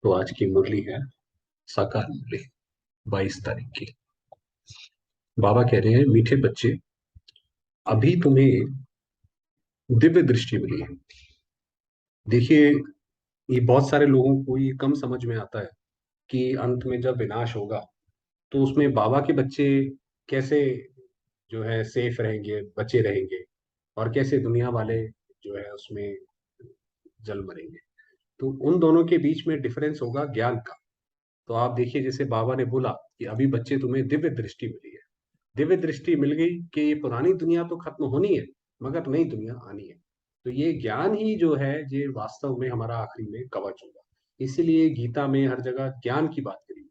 तो आज की मुरली है साकार मुरली 22 तारीख की। बाबा कह रहे हैं, मीठे बच्चे, अभी तुम्हें दिव्य दृष्टि मिली है। देखिए, ये बहुत सारे लोगों को ये कम समझ में आता है कि अंत में जब विनाश होगा तो उसमें बाबा के बच्चे कैसे जो है सेफ रहेंगे, बचे रहेंगे, और कैसे दुनिया वाले जो है उसमें जल मरेंगे। तो उन दोनों के बीच में डिफरेंस होगा ज्ञान का। तो आप देखिए, जैसे बाबा ने बोला कि अभी बच्चे तुम्हें दिव्य दृष्टि मिली है। दिव्य दृष्टि मिल गई कि ये पुरानी दुनिया तो खत्म होनी है, मगर नई दुनिया आनी है। तो ये ज्ञान ही जो है ये वास्तव में हमारा आखिरी में कवच होगा। इसीलिए गीता में हर जगह ज्ञान की बात करी है।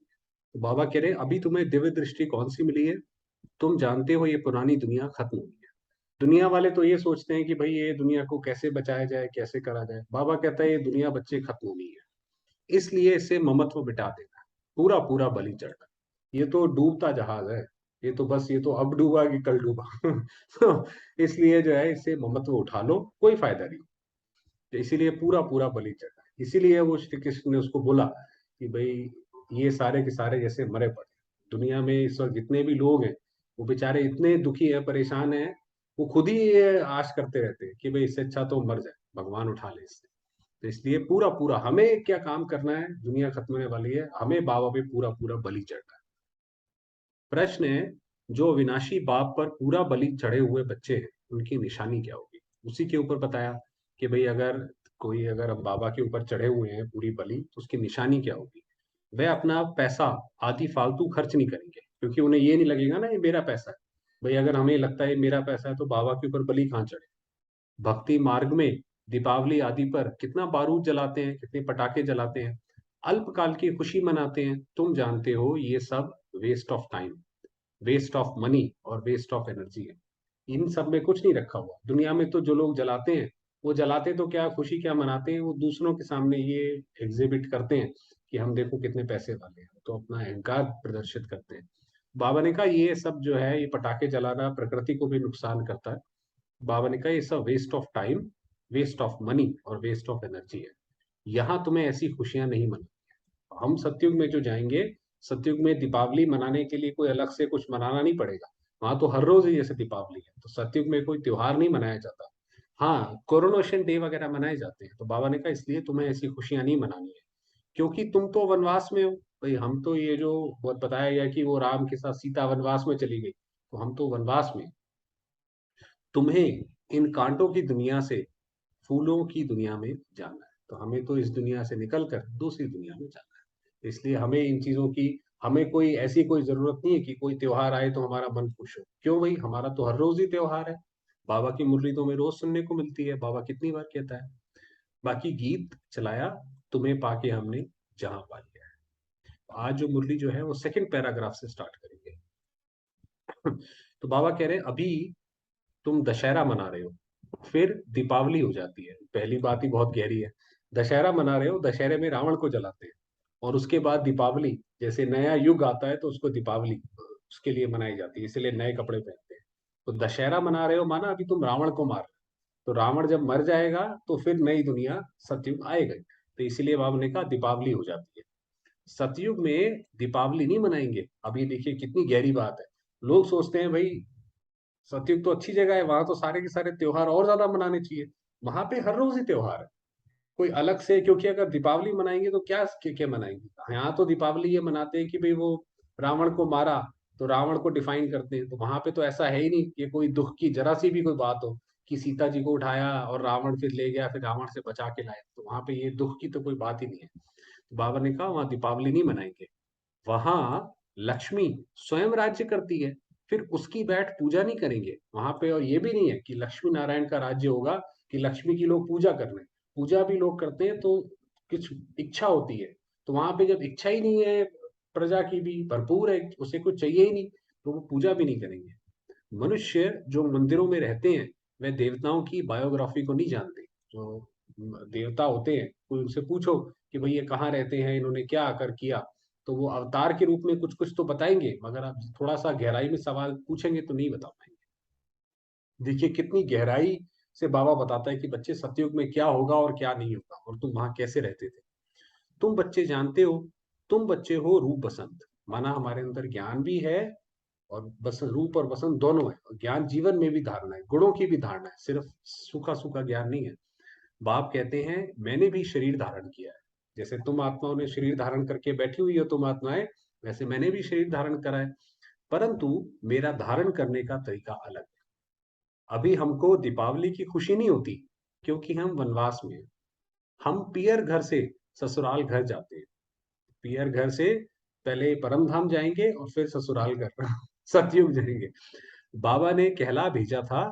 तो बाबा कह रहे हैं, अभी तुम्हें दिव्य दृष्टि कौन सी मिली है? तुम जानते हो ये पुरानी दुनिया खत्म होनी है। दुनिया वाले तो ये सोचते हैं कि भाई ये दुनिया को कैसे बचाया जाए, कैसे करा जाए। बाबा कहता है ये दुनिया बच्चे खत्म होनी है, इसलिए इसे ममत्व मिटा देना, पूरा पूरा बलि चढ़ना। ये तो डूबता जहाज है, ये तो बस, ये तो अब डूबा कि कल डूबा। तो इसलिए जो है इसे ममत्व उठा लो, कोई फायदा नहीं। तो इसीलिए पूरा पूरा बलि चढ़ना। इसीलिए वो श्री कृष्ण ने उसको बोला कि भाई ये सारे के सारे जैसे मरे पड़े। दुनिया में इस वक्त जितने भी लोग हैं वो बेचारे इतने दुखी है, परेशान है। वो खुद ही ये आश करते रहते हैं कि भाई इससे अच्छा तो मर जाए, भगवान उठा ले इससे। तो इसलिए पूरा पूरा हमें क्या काम करना है, दुनिया खत्म होने वाली है, हमें बाबा पे पूरा पूरा बलि चढ़ना है। प्रश्न है, जो विनाशी बाप पर पूरा बलि चढ़े हुए बच्चे हैं उनकी निशानी क्या होगी? उसी के ऊपर बताया कि भाई अगर कोई अगर अब बाबा के ऊपर चढ़े हुए हैं पूरी बलि, तो उसकी निशानी क्या होगी? वह अपना पैसा आदि फालतू खर्च नहीं करेंगे, क्योंकि उन्हें ये नहीं लगेगा ना ये मेरा पैसा है। भाई अगर हमें लगता है ये मेरा पैसा है तो बाबा के ऊपर बलि कहाँ चढ़े। भक्ति मार्ग में दीपावली आदि पर कितना बारूद जलाते हैं, कितने पटाखे जलाते हैं, अल्पकाल की खुशी मनाते हैं। तुम जानते हो ये सब waste of time, waste of money और वेस्ट ऑफ एनर्जी है। इन सब में कुछ नहीं रखा हुआ। दुनिया में तो जो लोग जलाते हैं, वो जलाते तो क्या खुशी क्या मनाते हैं, वो दूसरों के सामने ये एग्जिबिट करते हैं कि हम देखो कितने पैसे वाले हैं, तो अपना अहंकार प्रदर्शित करते हैं। बाबा ने कहा ये सब जो है ये पटाखे जलाना प्रकृति को भी नुकसान करता है। बाबा ने कहा ये सब waste of time, waste of money और वेस्ट ऑफ एनर्जी है। यहाँ तुम्हें ऐसी खुशियां नहीं मनानी। हम सतयुग में जो जाएंगे, सतयुग में दीपावली मनाने के लिए कोई अलग से कुछ मनाना नहीं पड़ेगा। वहां तो हर रोज ही जैसे दीपावली है, तो सतयुग में कोई त्योहार नहीं मनाया जाता। हाँ, कोरोनेशन डे वगैरह मनाए जाते हैं। तो बाबा ने कहा इसलिए तुम्हें ऐसी खुशियां नहीं मनानी है, क्योंकि तुम तो वनवास में हो। भाई हम तो ये जो बहुत बताया गया कि वो राम के साथ सीता वनवास में चली गई, तो हम तो वनवास में। तुम्हें इन कांटों की दुनिया से फूलों की दुनिया में जाना है। तो हमें तो इस दुनिया से निकल कर दूसरी दुनिया में जाना है। इसलिए हमें इन चीजों की, हमें कोई ऐसी कोई जरूरत नहीं है कि कोई त्योहार आए तो हमारा मन खुश हो। क्यों भाई, हमारा तो हर रोज ही त्योहार है। बाबा की मुरली तो हमें रोज सुनने को मिलती है। बाबा कितनी बार कहता है, बाकी गीत चलाया तुम्हें पाके हमने जहां पा लिया है। आज जो मुरली जो है वो सेकंड पैराग्राफ से स्टार्ट करेंगे। तो बाबा कह रहे हैं, अभी तुम दशहरा मना रहे हो, फिर दीपावली हो जाती है। पहली बात ही बहुत गहरी है। दशहरा मना रहे हो, दशहरे में रावण को जलाते हैं, और उसके बाद दीपावली, जैसे नया युग आता है तो उसको दीपावली उसके लिए मनाई जाती है, इसलिए नए कपड़े पहनते हैं। तो दशहरा मना रहे हो माना अभी तुम रावण को मार रहे हो। तो रावण जब मर जाएगा तो फिर नई दुनिया सतयुग आएगा। तो इसीलिए बाबा ने कहा दीपावली हो जाती है। सतयुग में दीपावली नहीं मनाएंगे। अब ये देखिए कितनी गहरी बात है। लोग सोचते हैं भाई सतयुग तो अच्छी जगह है, वहां तो सारे के सारे त्योहार और ज्यादा मनाने चाहिए। वहां पे हर रोज ही त्योहार है, कोई अलग से। क्योंकि अगर दीपावली मनाएंगे तो क्या मनाएंगे। यहाँ तो दीपावली ये मनाते हैं कि भाई वो रावण को मारा, तो रावण को डिफाइन करते हैं। तो वहां पे तो ऐसा है ही नहीं कि कोई दुख की जरा सी भी कोई बात हो कि सीता जी को उठाया और रावण फिर ले गया, फिर रावण से बचा के लाया। तो वहां पे ये दुख की तो कोई बात ही नहीं है। तो बाबा ने कहा वहां दीपावली नहीं मनाएंगे। वहां लक्ष्मी स्वयं राज्य करती है, फिर उसकी बैठ पूजा नहीं करेंगे वहां पे। और ये भी नहीं है कि लक्ष्मी नारायण का राज्य होगा कि लक्ष्मी की लोग पूजा कर रहे हैं। पूजा भी लोग करते हैं तो कुछ इच्छा होती है। तो वहां पे जब इच्छा ही नहीं है, प्रजा की भी भरपूर है, उसे कुछ चाहिए ही नहीं, तो वो पूजा भी नहीं करेंगे। मनुष्य जो मंदिरों में रहते हैं वे देवताओं की बायोग्राफी को नहीं जानते। जो देवता होते हैं, कोई उनसे पूछो कि भाई ये कहाँ रहते हैं, इन्होंने क्या आकर किया, तो वो अवतार के रूप में कुछ कुछ तो बताएंगे, मगर आप थोड़ा सा गहराई में सवाल पूछेंगे तो नहीं बता पाएंगे। देखिए कितनी गहराई से बाबा बताता है कि बच्चे सतयुग में क्या होगा और क्या नहीं होगा, और तुम वहां कैसे रहते थे। तुम बच्चे जानते हो, तुम बच्चे हो रूप बसंत, माना हमारे अंदर ज्ञान भी है और बस रूप और वसंत दोनों है। और ज्ञान जीवन में भी धारणा है, गुणों की भी धारणा है, सिर्फ सूखा सूखा ज्ञान नहीं है। बाप कहते हैं मैंने भी शरीर धारण किया है, जैसे तुम आत्माओं ने शरीर धारण करके बैठी हुई हो तुम आत्माएं, वैसे मैंने भी शरीर धारण करा है, परंतु मेरा धारण करने का तरीका अलग है। अभी हमको दीपावली की खुशी नहीं होती क्योंकि हम वनवास में हैं। हम पियर घर से ससुराल घर जाते हैं, पियर घर से पहले परम धाम जाएंगे और फिर ससुराल घर सतयुग जाएंगे। बाबा ने कहला भेजा था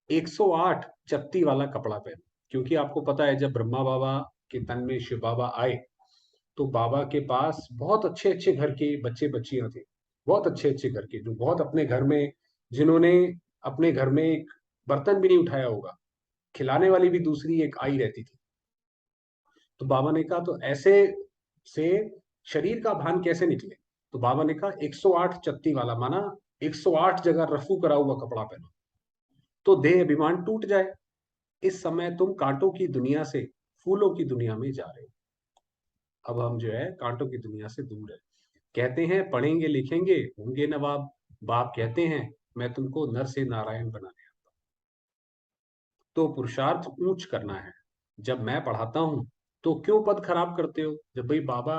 108 चत्ती वाला कपड़ा पहन, क्योंकि आपको पता है जब ब्रह्मा बाबा के तन में शिव बाबा आए तो बाबा के पास बहुत अच्छे अच्छे घर के बच्चे बच्चियां थे, बहुत अच्छे अच्छे घर के, जो बहुत अपने घर में, जिन्होंने अपने घर में एक बर्तन भी नहीं उठाया होगा, खिलाने वाली भी दूसरी एक आई रहती थी। तो बाबा ने कहा तो ऐसे से शरीर का भान कैसे निकले, तो बाबा ने कहा 108 चत्ती वाला, माना 108 जगह रफू करा हुआ कपड़ा पहनो तो देह अभिमान टूट जाए। इस समय तुम कांटों की दुनिया से फूलों की दुनिया में जा रहे हो। अब हम जो है कांटों की दुनिया से दूर है। कहते हैं पढ़ेंगे लिखेंगे होंगे नवाब, बाप कहते हैं मैं तुमको नर से नारायण बनाने, तो पुरुषार्थ ऊंच करना है। जब मैं पढ़ाता हूं तो क्यों पद खराब करते हो, जब भाई बाबा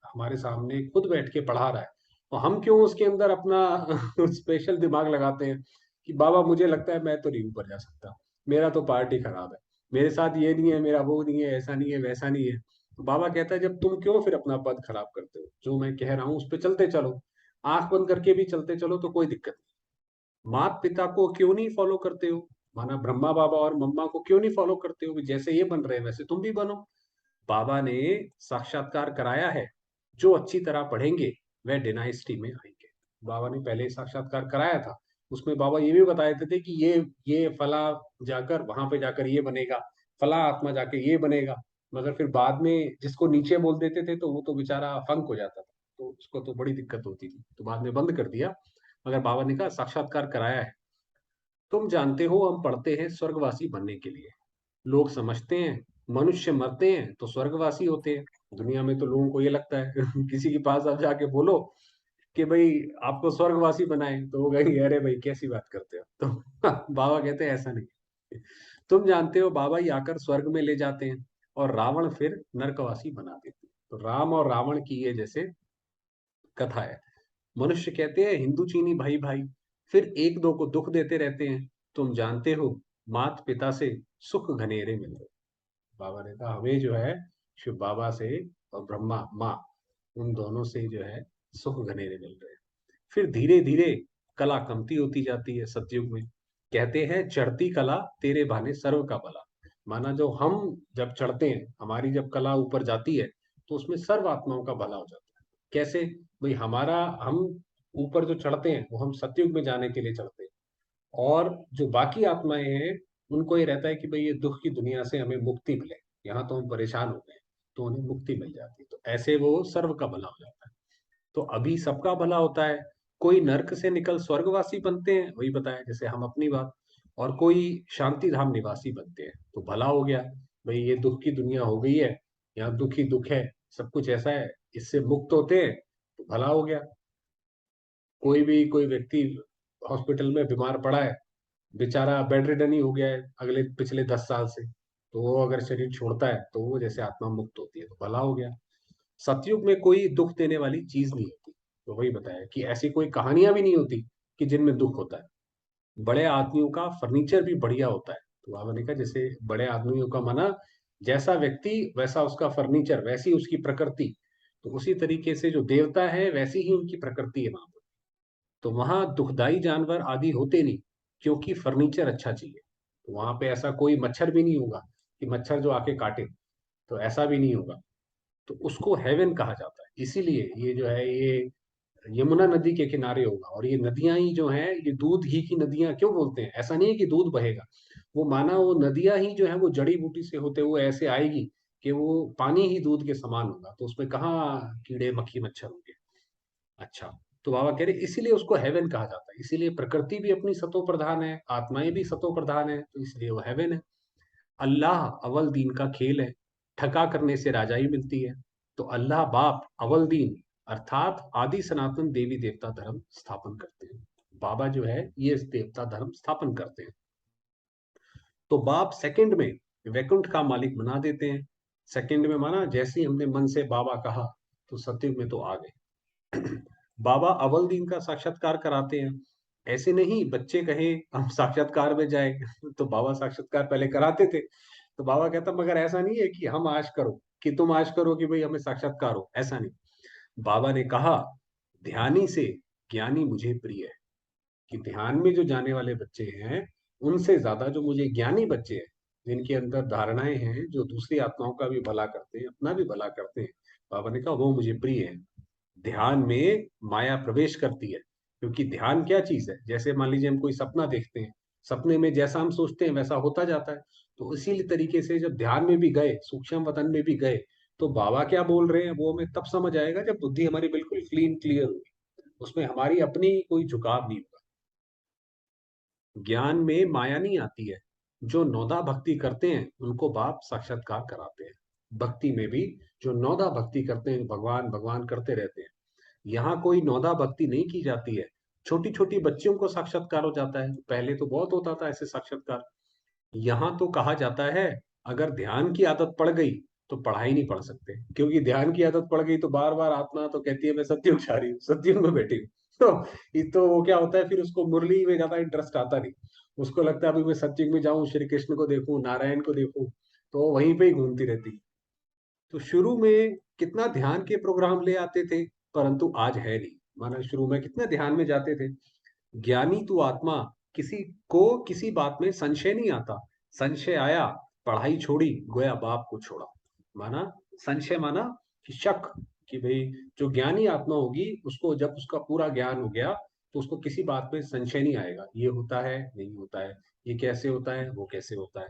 हमारे सामने खुद बैठ के पढ़ा रहा है और हम क्यों उसके अंदर अपना स्पेशल दिमाग लगाते हैं कि बाबा मुझे लगता है मैं तो नहीं ऊपर जा सकता, मेरा तो पार्टी खराब है, मेरे साथ ये नहीं है, मेरा वो नहीं है, ऐसा नहीं है, वैसा नहीं है। तो बाबा कहता है जब तुम क्यों फिर अपना पद खराब करते हो, जो मैं कह रहा हूँ उस पर चलते चलो, आंख बंद करके भी चलते चलो तो कोई दिक्कत नहीं। माता पिता को क्यों नहीं फॉलो करते हो, माना ब्रह्मा बाबा और मम्मा को क्यों नहीं फॉलो करते हो, जैसे ये बन रहे हैं वैसे तुम भी बनो। बाबा ने साक्षात्कार कराया है, जो अच्छी तरह पढ़ेंगे वह डिनाइस्टी में आएंगे। बाबा ने पहले साक्षात्कार कराया था, उसमें बाबा ये भी बताए थे कि ये फला जाकर वहां पे जाकर ये बनेगा, फला आत्मा जाके ये बनेगा। मगर फिर बाद में जिसको नीचे बोल देते थे तो वो तो बेचारा फंक हो जाता था, तो उसको तो बड़ी दिक्कत होती थी, तो बाद में बंद कर दिया। मगर बाबा ने कहा साक्षात्कार कराया है। तुम जानते हो हम पढ़ते हैं स्वर्गवासी बनने के लिए, लोग समझते हैं मनुष्य मरते हैं तो स्वर्गवासी होते हैं। दुनिया में तो लोगों को ये लगता है किसी के पास आप जाके बोलो कि भाई आपको स्वर्गवासी बनाए तो वो कहेंगे अरे भाई कैसी बात करते हो, तो बाबा कहते हैं ऐसा नहीं। तुम जानते हो बाबा ही आकर स्वर्ग में ले जाते हैं और रावण फिर नरकवासी बना देते हैं। तो राम और रावण की ये जैसे कथा है। मनुष्य कहते हैं हिंदू चीनी भाई भाई, फिर एक दो को दुख देते रहते हैं। तुम जानते हो मात पिता से सुख घनेरे मिल रहे। बाबा ने कहा हमें जो है शिव बाबा से और ब्रह्मा माँ, उन दोनों से जो है सुख घनेरे मिल रहे हैं। फिर धीरे धीरे कला कमती होती जाती है सतयुग में। कहते हैं चढ़ती कला तेरे भाने सर्व का भला, माना जो हम जब चढ़ते हैं, हमारी जब कला ऊपर जाती है तो उसमें सर्व आत्माओं का भला हो जाता है। कैसे, भाई हमारा हम ऊपर जो चढ़ते हैं वो हम सतयुग में जाने के लिए चढ़ते हैं, और जो बाकी आत्माएं हैं उनको ये रहता है कि भाई ये दुख की दुनिया से हमें मुक्ति मिले, यहाँ तो हम परेशान हो गए, तो उन्हें मुक्ति मिल जाती है, तो ऐसे वो सर्व का भला हो जाता है। तो अभी सबका भला होता है, कोई नरक से निकल स्वर्गवासी बनते हैं, वही बताया जैसे हम अपनी बात, और कोई शांति धाम निवासी बनते हैं, तो भला हो गया। भाई ये दुख की दुनिया हो गई है, यहाँ दुख ही दुख है, सब कुछ ऐसा है, इससे मुक्त होते हैं तो भला हो गया। कोई व्यक्ति हॉस्पिटल में बीमार पड़ा है, बेचारा बेड रिडन ही हो गया है अगले पिछले 10 साल से, तो वो अगर शरीर छोड़ता है तो वो जैसे आत्मा मुक्त होती है तो भला हो गया। सतयुग में कोई दुख देने वाली चीज नहीं होती, तो वही बताया कि ऐसी कोई कहानियां भी नहीं होती कि जिनमें दुख होता है। बड़े आदमियों का फर्नीचर भी बढ़िया होता है, तो बाबा ने कहा जैसे बड़े आदमियों का माना जैसा व्यक्ति वैसा उसका फर्नीचर, वैसी उसकी प्रकृति, तो उसी तरीके से जो देवता है वैसी ही उनकी प्रकृति है वहां पर। तो वहां दुखदाई जानवर आदि होते नहीं, क्योंकि फर्नीचर अच्छा चाहिए। तो वहां पे ऐसा कोई मच्छर भी नहीं होगा कि मच्छर जो आके काटे, तो ऐसा भी नहीं होगा। तो उसको हेवन कहा जाता है, इसीलिए ये जो है ये यमुना नदी के किनारे होगा, और ये नदियां ही जो हैं ये दूध ही की नदियां क्यों बोलते हैं, ऐसा नहीं है कि दूध बहेगा, वो माना वो नदियां ही जो है वो जड़ी बूटी से होते हुए ऐसे आएगी कि वो पानी ही दूध के समान होगा, तो उसमें कहाँ कीड़े मक्खी मच्छर होंगे। अच्छा, तो बाबा कह रहे इसीलिए उसको हेवन कहा जाता है, इसीलिए प्रकृति भी अपनी सतो प्रधान है, आत्माएं भी सतो प्रधान है, तो इसलिए वो हेवन है। अल्लाह अव्वल दीन का खेल है, ठगा करने से राजाई मिलती है। तो अल्लाह बाप अव्वल दीन अर्थात आदि सनातन देवी देवता धर्म स्थापन करते हैं। बाबा जो है ये देवता धर्म स्थापन करते हैं। तो बाप सेकंड में वैकुंठ का मालिक बना देते हैं। सेकंड में माना जैसे ही हमने मन से बाबा कहा तो सतयुग में तो आ गए। बाबा अव्वल दिन का साक्षात्कार कराते हैं। ऐसे नहीं बच्चे कहें हम साक्षात्कार में जाए तो बाबा साक्षात्कार पहले कराते थे। तो बाबा कहता मगर ऐसा नहीं है कि हम आश करो कि तुम आश करो कि भाई हमें साक्षात्कार हो, ऐसा नहीं। बाबा ने कहा ध्यानी से ज्ञानी मुझे प्रिय है, कि ध्यान में जो जाने वाले बच्चे हैं उनसे ज्यादा जो मुझे ज्ञानी बच्चे हैं जिनके अंदर धारणाएं हैं, जो दूसरी आत्माओं का भी भला करते हैं अपना भी भला करते हैं, बाबा ने कहा वो मुझे प्रिय है। ध्यान में माया प्रवेश करती है, क्योंकि ध्यान क्या चीज है, जैसे मान लीजिए हम कोई सपना देखते हैं, सपने में जैसा हम सोचते हैं वैसा होता जाता है। तो इसी तरीके से जब ध्यान में भी गए, सूक्ष्म वतन में भी गए, तो बाबा क्या बोल रहे हैं वो हमें तब समझ आएगा जब बुद्धि हमारी बिल्कुल क्लीन क्लियर होगी, उसमें हमारी अपनी कोई झुकाव नहीं होगा। ज्ञान में माया नहीं आती है। जो नौदा भक्ति करते हैं उनको बाप साक्षात्कार कराते हैं। भक्ति में भी जो नौदा भक्ति करते हैं, भगवान भगवान करते रहते हैं, यहाँ कोई नौदा भक्ति नहीं की जाती है। छोटी छोटी बच्चियों को साक्षात्कार हो जाता है, पहले तो बहुत होता था ऐसे साक्षात्कार। यहाँ तो कहा जाता है अगर ध्यान की आदत पड़ गई तो पढ़ाई नहीं पढ़ सकते, क्योंकि ध्यान की आदत पड़ गई तो बार बार आत्मा तो कहती है मैं सत्युग जा रही हूँ, सत्युग में बैठी हूँ। तो वो क्या होता है फिर उसको मुरली में ज्यादा इंटरेस्ट आता नहीं। उसको लगता है अभी मैं सत्युग में जाऊं, श्री कृष्ण को देखूं, नारायण को देखूं, तो वहीं पे ही घूमती रहती। तो शुरू में कितना ध्यान के प्रोग्राम ले आते थे, परंतु आज है नहीं। माना शुरू में कितने ध्यान में जाते थे। ज्ञानी तू आत्मा, किसी को किसी बात में संशय नहीं आता। संशय आया, पढ़ाई छोड़ी, गोया बाप को छोड़ा। माना संशय माना कि शक, कि भाई जो ज्ञानी आत्मा होगी उसको जब उसका पूरा ज्ञान हो गया तो उसको किसी बात में संशय नहीं आएगा, ये होता है नहीं होता है, ये कैसे होता है वो कैसे होता है।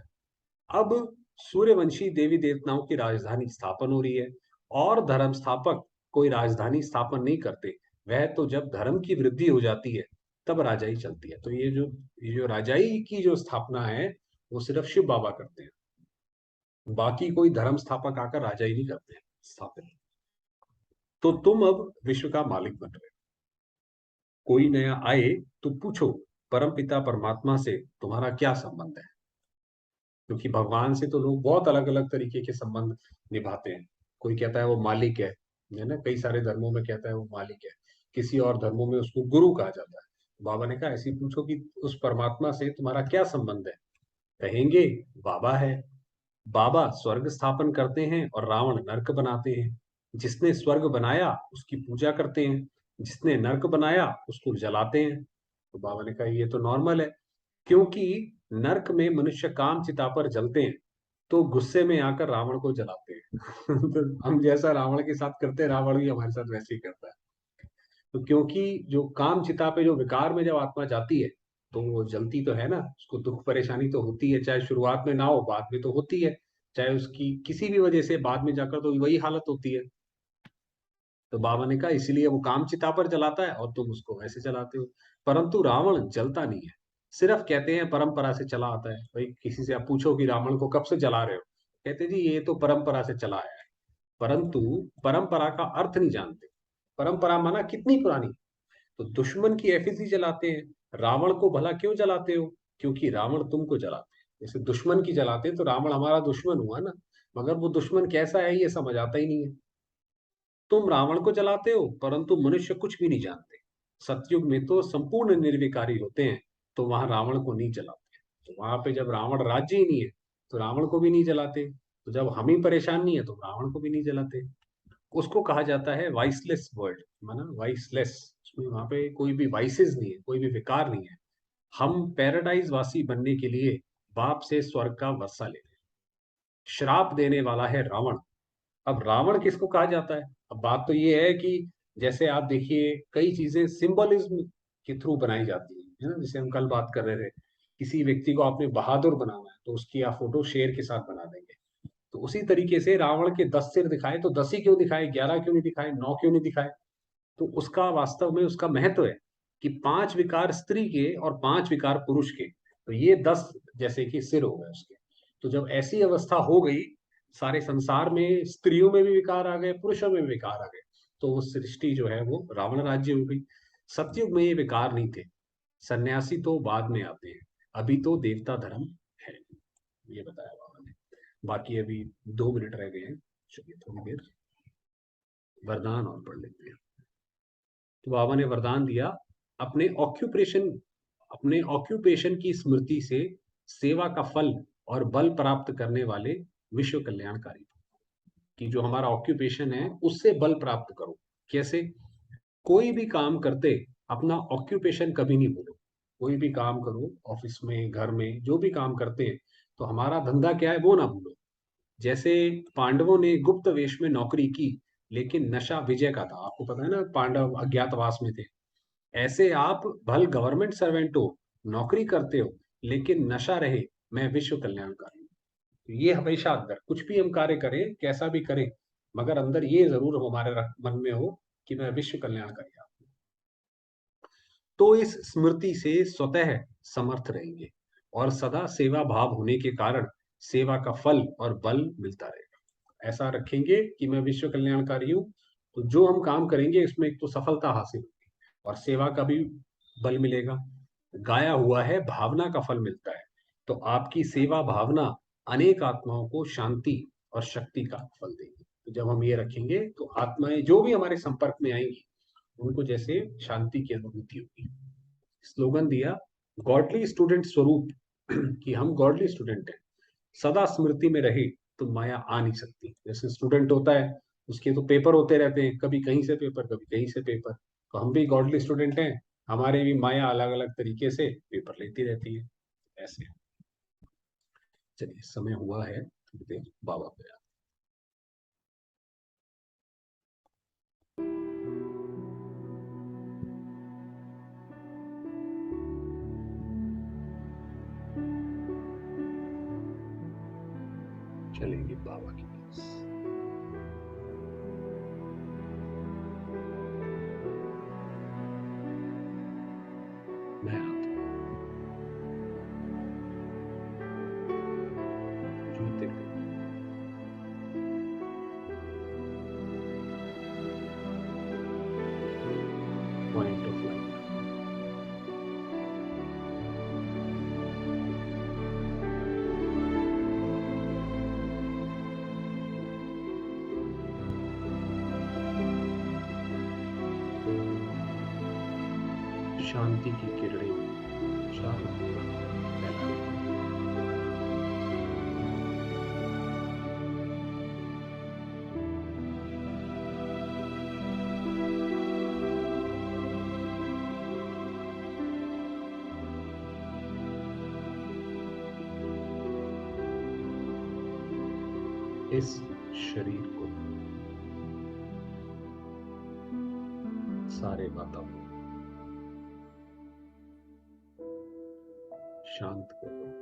अब सूर्यवंशी देवी देवताओं की राजधानी स्थापन हो रही है, और धर्म स्थापक कोई राजधानी स्थापन नहीं करते। वह तो जब धर्म की वृद्धि हो जाती है तब राजाई चलती है। तो ये जो राजाई की जो स्थापना है वो सिर्फ शिव बाबा करते हैं, बाकी कोई धर्म स्थापक आकर राजाई नहीं करते हैं स्थापित। तो तुम अब विश्व का मालिक बन रहे हो। कोई नया आए तो पूछो परमपिता परमात्मा से तुम्हारा क्या संबंध है, क्योंकि भगवान से तो लोग बहुत अलग अलग तरीके के संबंध निभाते हैं। कोई कहता है वो मालिक है ना, कई सारे धर्मों में कहता है वो मालिक है, किसी और धर्मों में उसको गुरु कहा जाता है। बाबा ने कहा ऐसी पूछो कि उस परमात्मा से तुम्हारा क्या संबंध है, कहेंगे बाबा है। बाबा स्वर्ग स्थापन करते हैं और रावण नरक बनाते हैं। जिसने स्वर्ग बनाया उसकी पूजा करते हैं, जिसने नरक बनाया उसको जलाते हैं। तो बाबा ने कहा ये तो नॉर्मल है, क्योंकि नरक में मनुष्य काम चिता पर जलते हैं तो गुस्से में आकर रावण को जलाते हैं। तो हम जैसा रावण के साथ करते हैं रावण भी हमारे साथ वैसे ही करता है। तो क्योंकि जो काम चिता पे जो विकार में जब आत्मा जाती है तो वो जलती तो है ना, उसको दुख परेशानी तो होती है, चाहे शुरुआत में ना हो बाद में तो होती है, चाहे उसकी किसी भी वजह से बाद में जाकर तो वही हालत होती है। तो बाबा ने कहा इसलिए वो काम चिता पर जलाता है और तुम उसको वैसे जलाते हो। परंतु रावण जलता नहीं है, सिर्फ कहते हैं परंपरा से चला आता है। भाई किसी से आप पूछो कि रावण को कब से जला रहे हो, कहते जी ये तो परंपरा से चला आया है। परंतु परंपरा का अर्थ नहीं जानते। परंपरा माना कितनी पुरानी। तो दुश्मन की एफिसी जलाते हैं, रावण को भला क्यों जलाते हो, क्योंकि रावण तुमको जलाते हैं। जैसे दुश्मन की जलाते हैं तो रावण हमारा दुश्मन हुआ ना, मगर वो दुश्मन कैसा है ये समझ आता ही नहीं है। तुम रावण को जलाते हो परंतु मनुष्य कुछ भी नहीं जानते। सतयुग में तो संपूर्ण निर्विकारी होते हैं, तो वहां रावण को नहीं जलाते। तो वहां पे जब रावण राज्य ही नहीं है तो रावण को भी नहीं जलाते। तो जब हम ही परेशान नहीं है तो रावण को भी नहीं जलाते। उसको कहा जाता है वाइसलेस वर्ल्ड, माना वाइसलेस, उसमें वहां पे कोई भी वाइसेस नहीं है, कोई भी विकार नहीं है। हम पैराडाइज वासी बनने के लिए बाप से स्वर्ग का वस्सा ले रहे हैं। श्राप देने वाला है रावण। अब रावण किसको कहा जाता है, अब बात तो ये है कि जैसे आप देखिए कई चीजें सिंबलिज्म के थ्रू बनाई जाती है ना, जैसे हम कल बात कर रहे थे, किसी व्यक्ति को आपने बहादुर बनाना है तो उसकी आप फोटो शेर के साथ बना देंगे। तो उसी तरीके से रावण के 10 सिर दिखाए तो 10 ही क्यों दिखाए, 11 क्यों नहीं दिखाए, 9 क्यों नहीं दिखाए। तो उसका वास्तव में उसका महत्व है कि 5 विकार स्त्री के और 5 विकार पुरुष के, तो ये 10 जैसे कि सिर हो गए उसके। तो जब ऐसी अवस्था हो गई, सारे संसार में स्त्रियों में भी विकार आ गए, पुरुषों में भी विकार आ गए, तो वो सृष्टि जो है वो रावण राज्य हो गई। सतयुग में ये विकार नहीं थे, सन्यासी तो बाद में आते हैं, अभी तो देवता धर्म है, ये बताया बाबा ने। बाकी अभी 2 मिनट रह गए हैं, चलिए थोड़ी देर वरदान और पढ़ लेते हैं। तो बाबा ने वरदान दिया, अपने ऑक्यूपेशन अपने ऑक्यूपेशन की स्मृति से सेवा का फल और बल प्राप्त करने वाले विश्व कल्याणकारी, कि जो हमारा ऑक्यूपेशन है उससे बल प्राप्त करो। कैसे? कोई भी काम करते अपना ऑक्यूपेशन कभी नहीं भूलो। कोई भी काम करो, ऑफिस में, घर में, जो भी काम करते हैं, तो हमारा धंधा क्या है वो ना भूलो। जैसे पांडवों ने गुप्त वेश में नौकरी की, लेकिन नशा विजय का था। आपको पता है ना, पांडव अज्ञातवास में थे। ऐसे आप भल गवर्नमेंट सर्वेंट हो, नौकरी करते हो, लेकिन नशा रहे मैं विश्व कल्याणकारी हूं। तो ये हमेशा अंदर, कुछ भी हम कार्य करें, कैसा भी करें, मगर अंदर ये जरूर हमारे मन में हो कि मैं विश्व कल्याणकारी हूं। तो इस स्मृति से स्वतः समर्थ रहेंगे, और सदा सेवा भाव होने के कारण सेवा का फल और बल मिलता रहेगा। ऐसा रखेंगे कि मैं विश्व कल्याणकारी हूँ, तो जो हम काम करेंगे उसमें एक तो सफलता हासिल होगी, और सेवा का भी बल मिलेगा। गाया हुआ है भावना का फल मिलता है, तो आपकी सेवा भावना अनेक आत्माओं को शांति और शक्ति का फल देगी। तो जब हम ये रखेंगे तो आत्माएं जो भी हमारे संपर्क में आएंगी, उनको जैसे शांति की अनुभूति होगी। स्लोगन दिया, गॉडली स्टूडेंट स्वरूप, कि हम गॉडली स्टूडेंट हैं, सदा स्मृति में रहे तो माया आ नहीं सकती। जैसे स्टूडेंट होता है, उसके तो पेपर होते रहते हैं, कभी कहीं से पेपर, कभी कहीं से पेपर, तो हम भी गॉडली स्टूडेंट हैं, हमारे भी माया अलग अलग तरीके से पेपर लेती रहती है, ऐसे। चलिए समय हुआ है, थोड़ी देर बाबा पे। चलेंगे बाबा के पास। मैं आता हूँ, जूते पॉइंट ऑफ लाइट। शांति की किरणें चारों तरफ फैलाई। इस शरीर को, सारे वातावरण शांत करो।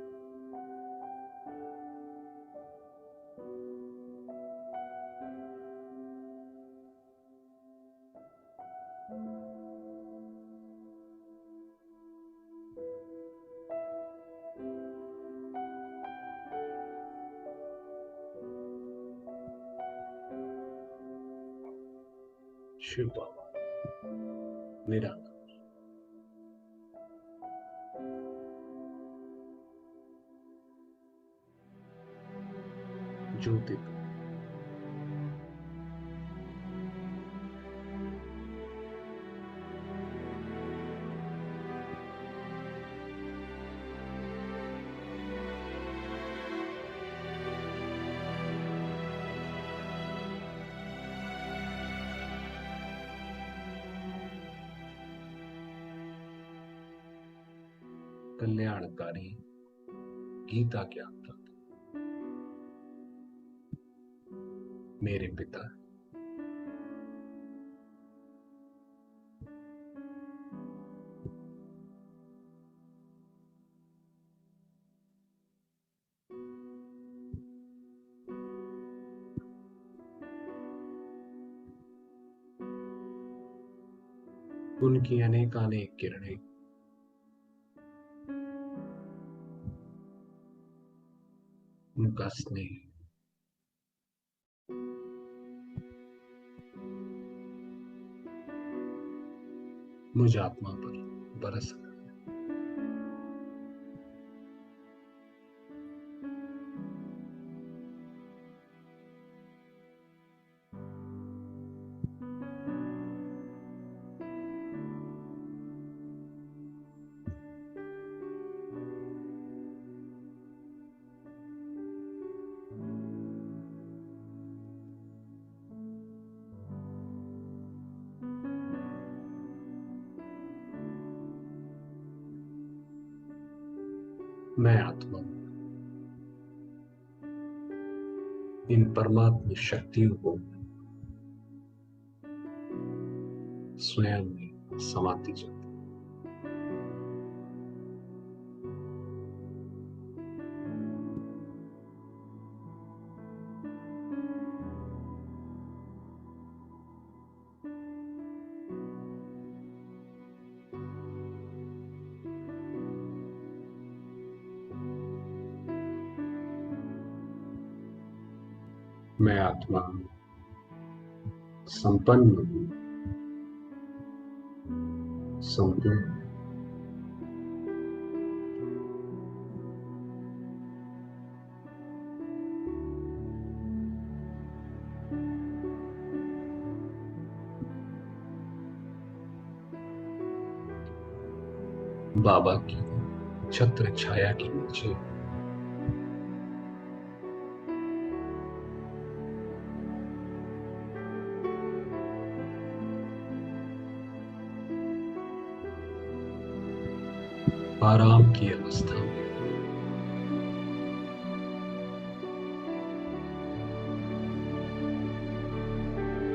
शिव बाबा निराकार, ज्योति, कल्याणकारी, गीता ज्ञान प्रदाता, मेरे पिता, उनकी अनेकानेक किरणें उनका स्नेह मुझ आत्मा पर बरस रहा है। मैं आत्मा इन परमात्म शक्तियों को स्वयं में समाती जाती। मैं आत्मा संपन्न हूँ, संपूर्ण। बाबा की छत्र छाया के नीचे आराम की अवस्था में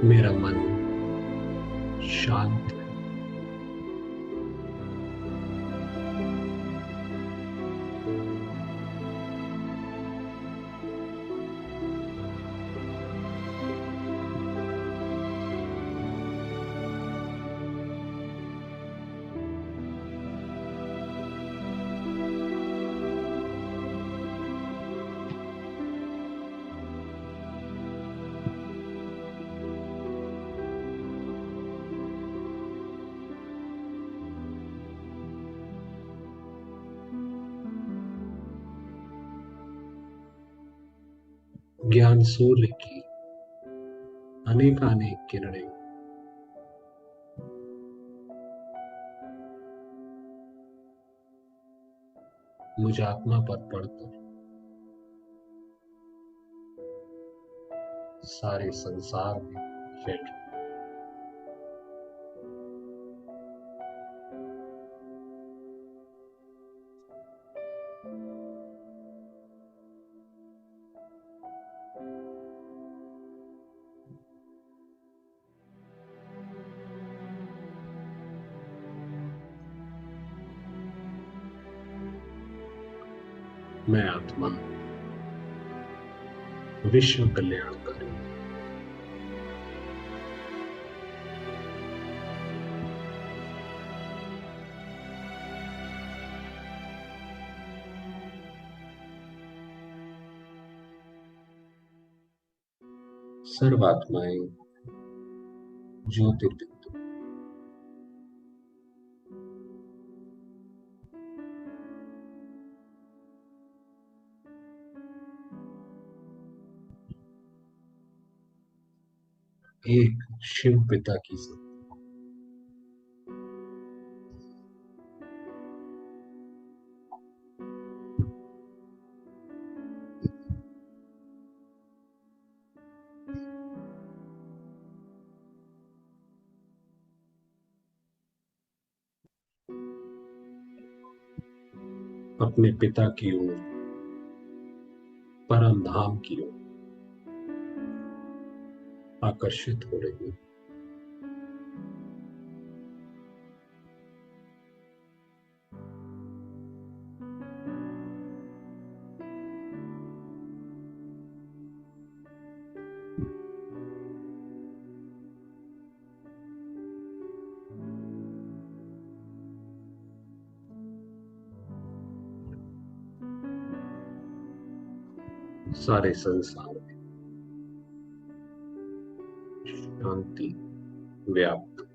मेरा मन शांत है। ज्ञान सूर्य की अनेकानेक किरणें मुझ आत्मा पर पड़कर सारे संसार में फैल रही। मैं आत्मा विश्व कल्याणकारी सर्वात्माएं ज्योतिर्बिंदु एक शिव पिता की सब अपने पिता की ओर, परम धाम की ओर आकर्षित हो रही है। सारे संसार में शांति व्याप्त